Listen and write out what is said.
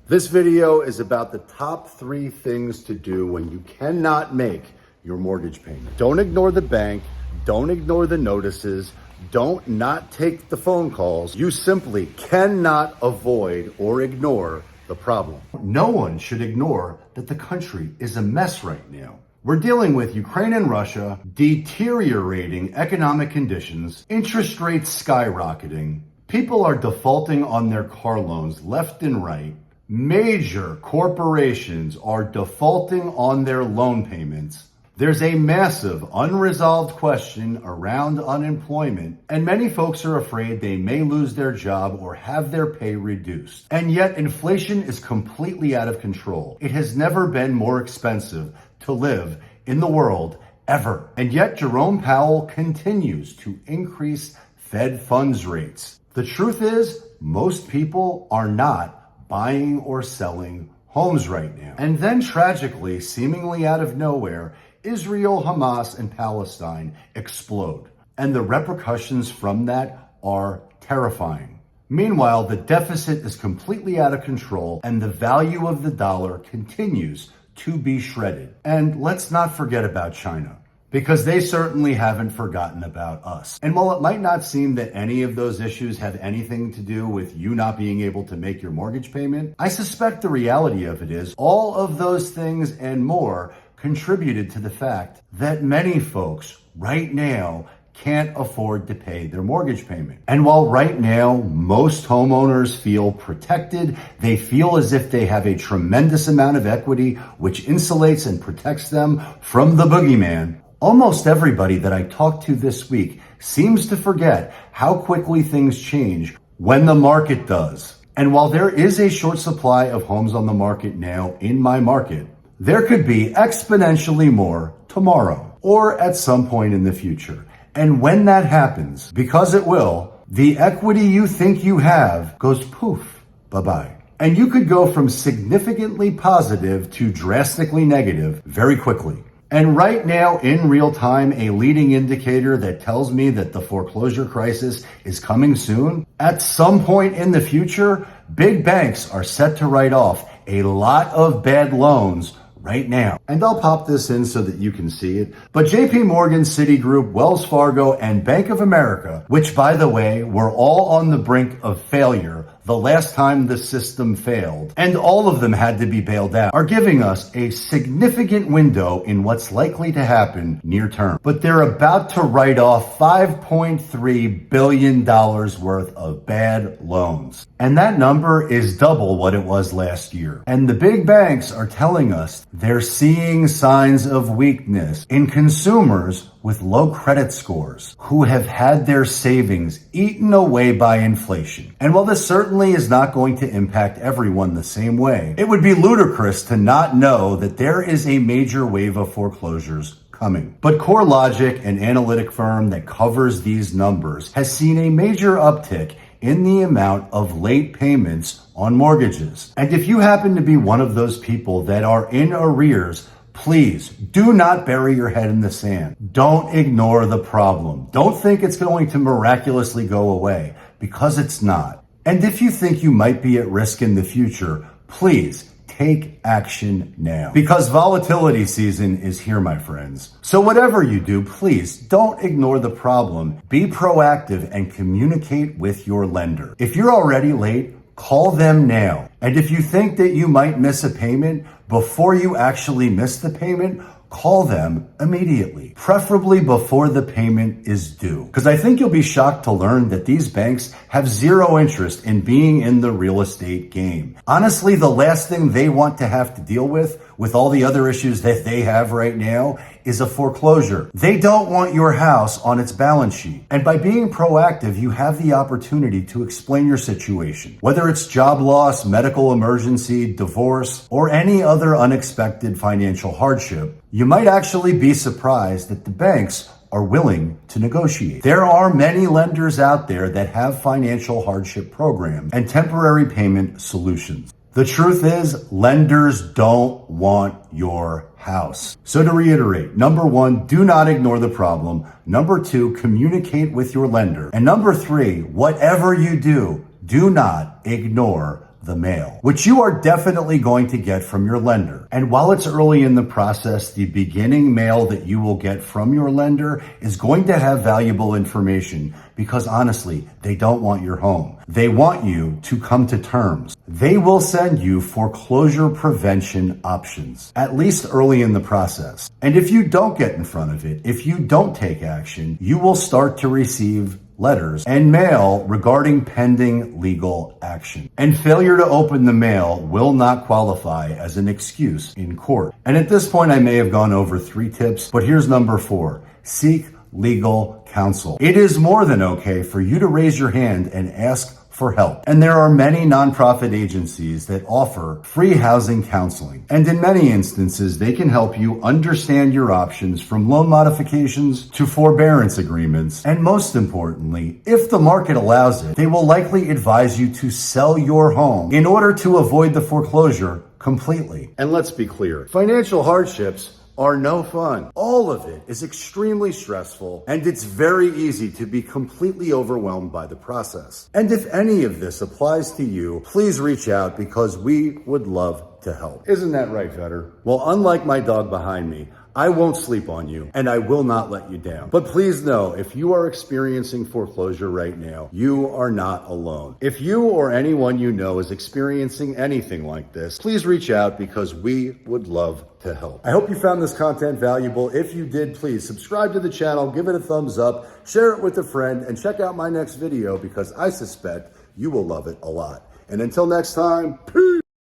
This video is about the top 3 things to do when you cannot make your mortgage payment. Don't ignore the bank. Don't ignore the notices. Don't not take the phone calls. You simply cannot avoid or ignore the problem. No one should ignore that the country is a mess right now. We're dealing with Ukraine and Russia, deteriorating economic conditions, interest rates skyrocketing, people are defaulting on their car loans left and right, major corporations are defaulting on their loan payments. There's a massive unresolved question around unemployment, and many folks are afraid they may lose their job or have their pay reduced. And yet inflation is completely out of control. It has never been more expensive to live in the world ever. And yet Jerome Powell continues to increase Fed funds rates. The truth is, most people are not buying or selling homes right now. And then tragically, seemingly out of nowhere, Israel, Hamas, and Palestine explode. And the repercussions from that are terrifying. Meanwhile, the deficit is completely out of control and the value of the dollar continues to be shredded. And let's not forget about China, because they certainly haven't forgotten about us. And while it might not seem that any of those issues have anything to do with you not being able to make your mortgage payment, I suspect the reality of it is all of those things and more contributed to the fact that many folks right now can't afford to pay their mortgage payment. And while right now most homeowners feel protected, they feel as if they have a tremendous amount of equity which insulates and protects them from the boogeyman, almost everybody that I talked to this week seems to forget how quickly things change when the market does. And while there is a short supply of homes on the market now in my market, there could be exponentially more tomorrow or at some point in the future. And when that happens, because it will, the equity you think you have goes poof, bye-bye. And you could go from significantly positive to drastically negative very quickly. And right now, in real time, a leading indicator that tells me that the foreclosure crisis is coming soon, at some point in the future, big banks are set to write off a lot of bad loans right now. And I'll pop this in so that you can see it. But JP Morgan, Citigroup, Wells Fargo, and Bank of America, which by the way, were all on the brink of failure the last time the system failed, and all of them had to be bailed out, are giving us a significant window in what's likely to happen near term. But they're about to write off $5.3 billion worth of bad loans. And that number is double what it was last year. And the big banks are telling us they're seeing signs of weakness in consumers with low credit scores who have had their savings eaten away by inflation. And while this certainly is not going to impact everyone the same way, it would be ludicrous to not know that there is a major wave of foreclosures coming. But CoreLogic, an analytic firm that covers these numbers, has seen a major uptick in the amount of late payments on mortgages. And if you happen to be one of those people that are in arrears, please do not bury your head in the sand. Don't ignore the problem. Don't think it's going to miraculously go away, because it's not. And if you think you might be at risk in the future, please take action now, because volatility season is here, my friends. So whatever you do, please don't ignore the problem. Be proactive and communicate with your lender. If you're already late, call them now. And if you think that you might miss a payment before you actually miss the payment, call them immediately, preferably before the payment is due. Because I think you'll be shocked to learn that these banks have zero interest in being in the real estate game. Honestly, the last thing they want to have to deal with all the other issues that they have right now, is a foreclosure. They don't want your house on its balance sheet. And by being proactive, you have the opportunity to explain your situation. Whether it's job loss, medical emergency, divorce, or any other unexpected financial hardship, you might actually be surprised that the banks are willing to negotiate. There are many lenders out there that have financial hardship programs and temporary payment solutions. The truth is, lenders don't want your house. So to reiterate, number one, do not ignore the problem. Number two, communicate with your lender. And number three, whatever you do, do not ignore the mail, which you are definitely going to get from your lender. And while it's early in the process, the beginning mail that you will get from your lender is going to have valuable information because honestly, they don't want your home. They want you to come to terms. They will send you foreclosure prevention options, at least early in the process. And if you don't get in front of it, if you don't take action, you will start to receive letters and mail regarding pending legal action. And failure to open the mail will not qualify as an excuse in court. And at this point, I may have gone over 3 tips, but here's number 4. Seek legal counsel. It is more than okay for you to raise your hand and ask for help. And there are many nonprofit agencies that offer free housing counseling. And in many instances, they can help you understand your options from loan modifications to forbearance agreements. And most importantly, if the market allows it, they will likely advise you to sell your home in order to avoid the foreclosure completely. And let's be clear, financial hardships are no fun. All of it is extremely stressful, and it's very easy to be completely overwhelmed by the process. And if any of this applies to you, please reach out because we would love to help. Isn't that right, Vetter? Well, unlike my dog behind me, I won't sleep on you, and I will not let you down. But please know, if you are experiencing foreclosure right now, you are not alone. If you or anyone you know is experiencing anything like this, please reach out because we would love to help. I hope you found this content valuable. If you did, please subscribe to the channel, give it a thumbs up, share it with a friend, and check out my next video because I suspect you will love it a lot. And until next time, peace!